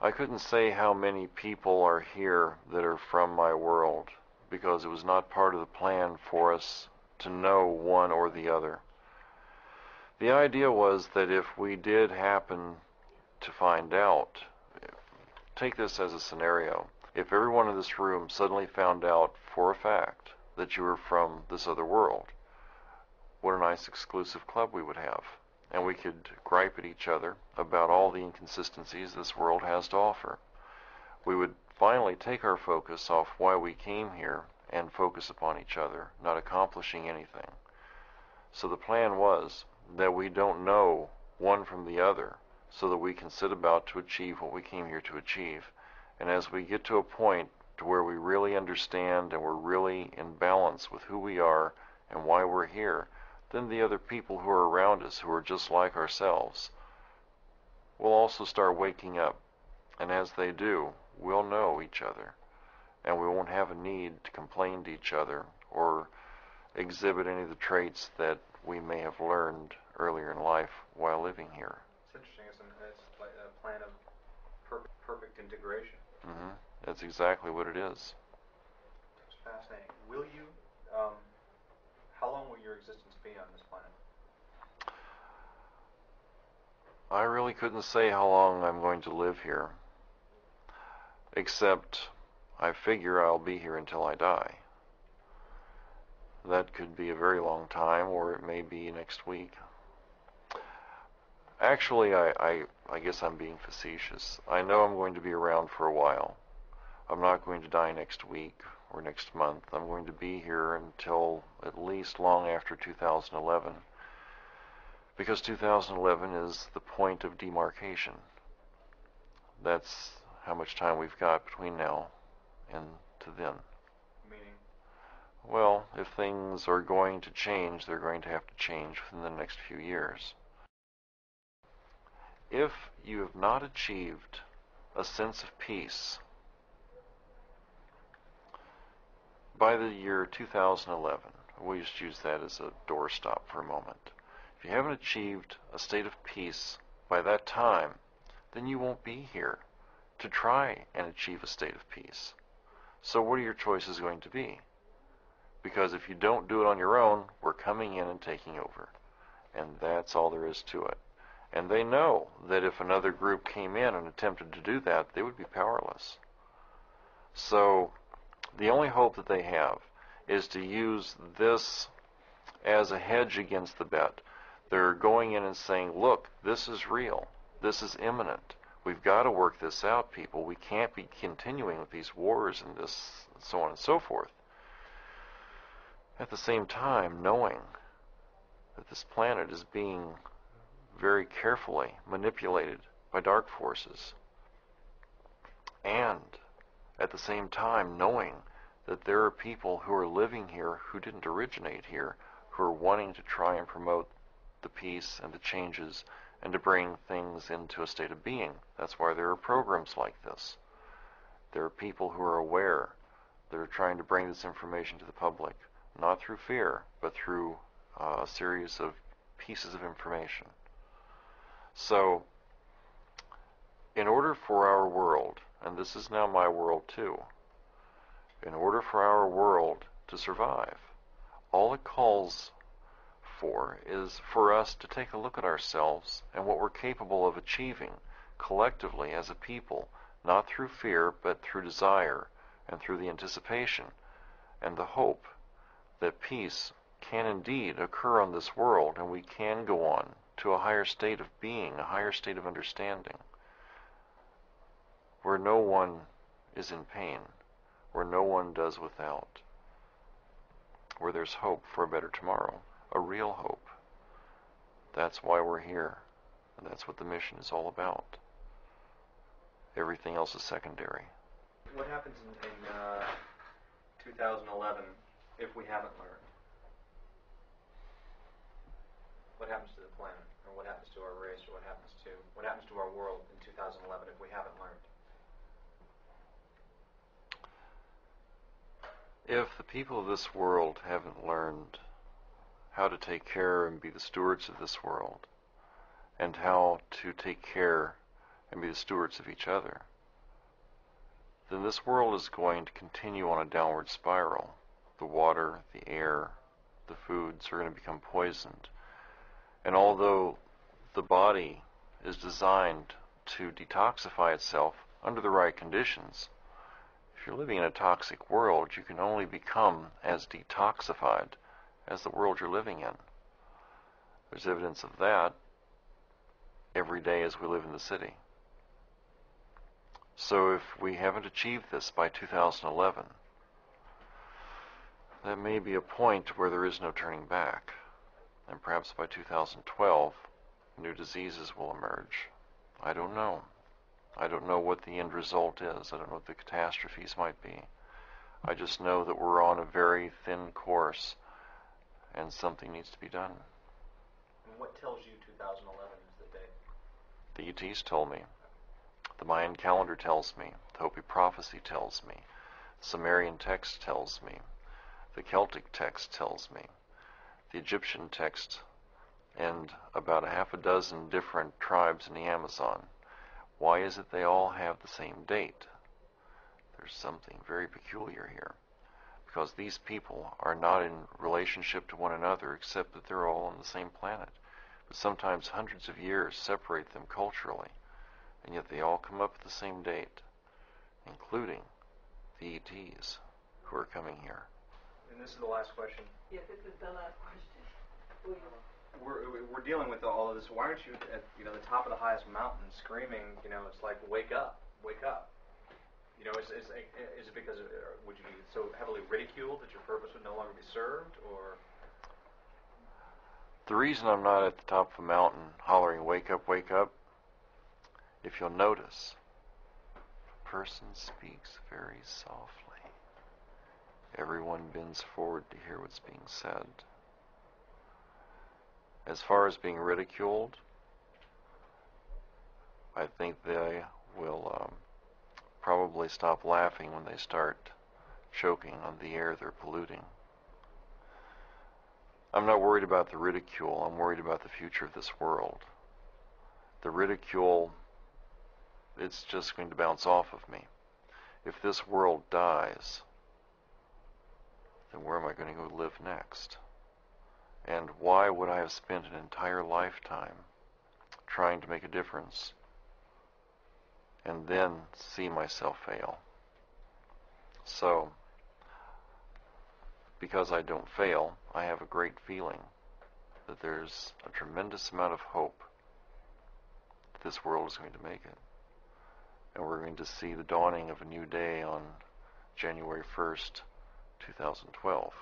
I couldn't say how many people are here that are from my world, because it was not part of the plan for us to know one or the other. The idea was that if we did happen to find out, take this as a scenario, if everyone in this room suddenly found out for a fact that you were from this other world, what a nice exclusive club we would have. And we could gripe at each other about all the inconsistencies this world has to offer. We would finally take our focus off why we came here and focus upon each other, not accomplishing anything. So the plan was that we don't know one from the other, so that we can sit about to achieve what we came here to achieve. And as we get to a point to where we really understand and we're really in balance with who we are and why we're here, then the other people who are around us, who are just like ourselves, will also start waking up. And as they do, we'll know each other. And we won't have a need to complain to each other or exhibit any of the traits that we may have learned earlier in life while living here. It's interesting. It's like a plan of perfect integration. Mm-hmm. That's exactly what it is. It's fascinating. Will you... how long will your existence be on this planet? I really couldn't say how long I'm going to live here, except I figure I'll be here until I die. That could be a very long time, or it may be next week. Actually, I guess I'm being facetious. I know I'm going to be around for a while. I'm not going to die next week or next month. I'm going to be here until at least long after 2011, because 2011 is the point of demarcation. That's how much time we've got between now and to then. Meaning? Well, if things are going to change, they're going to have to change within the next few years. If you have not achieved a sense of peace by the year 2011, we'll just use that as a doorstop for a moment. If you haven't achieved a state of peace by that time, then you won't be here to try and achieve a state of peace. So what are your choices going to be? Because if you don't do it on your own, we're coming in and taking over. And that's all there is to it. And they know that if another group came in and attempted to do that, they would be powerless. So the only hope that they have is to use this as a hedge against the bet. They're going in and saying, look, this is real. This is imminent. We've got to work this out, people. We can't be continuing with these wars and this, and so on and so forth. At the same time, knowing that this planet is being very carefully manipulated by dark forces. And at the same time, knowing that there are people who are living here who didn't originate here, who are wanting to try and promote the peace and the changes and to bring things into a state of being. That's why there are programs like this. There are people who are aware that are trying to bring this information to the public, not through fear, but through a series of pieces of information. So, in order for our world, and this is now my world too, in order for our world to survive, all it calls for is for us to take a look at ourselves and what we're capable of achieving collectively as a people, not through fear, but through desire and through the anticipation and the hope that peace can indeed occur on this world, and we can go on to a higher state of being, a higher state of understanding, where no one is in pain, where no one does without, where there's hope for a better tomorrow, a real hope. That's why we're here, and that's what the mission is all about. Everything else is secondary. What happens in 2011 if we haven't learned? What happens to the planet, or what happens to our race, or what happens to our world in 2011 if we haven't learned? If the people of this world haven't learned how to take care and be the stewards of this world, and how to take care and be the stewards of each other, then this world is going to continue on a downward spiral. The water, the air, the foods are going to become poisoned. And although the body is designed to detoxify itself under the right conditions, if you're living in a toxic world, you can only become as detoxified as the world you're living in. There's evidence of that every day as we live in the city. So if we haven't achieved this by 2011, that may be a point where there is no turning back. And perhaps by 2012, new diseases will emerge. I don't know. I don't know what the end result is. I don't know what the catastrophes might be. I just know that we're on a very thin course and something needs to be done. And what tells you 2011 is the date? The ETs told me. The Mayan calendar tells me. The Hopi prophecy tells me. The Sumerian text tells me. The Celtic text tells me. The Egyptian text, and about a half a dozen different tribes in the Amazon. Why is it they all have the same date? There's something very peculiar here, because these people are not in relationship to one another except that they're all on the same planet. But sometimes hundreds of years separate them culturally, and yet they all come up at the same date, including the ETs who are coming here. And this is the last question. Yes, this is the last question. Please. We're dealing with all of this. Why aren't you at the top of the highest mountain screaming? It's like wake up, wake up. Is it because would you be so heavily ridiculed that your purpose would no longer be served, or? The reason I'm not at the top of the mountain hollering wake up, if you'll notice, the person speaks very softly. Everyone bends forward to hear what's being said. As far as being ridiculed, I think they will probably stop laughing when they start choking on the air they're polluting. I'm not worried about the ridicule. I'm worried about the future of this world. The ridicule, it's just going to bounce off of me. If this world dies, then where am I going to go live next? And why would I have spent an entire lifetime trying to make a difference and then see myself fail? So, because I don't fail, I have a great feeling that there's a tremendous amount of hope that this world is going to make it. And we're going to see the dawning of a new day on January 1st, 2012.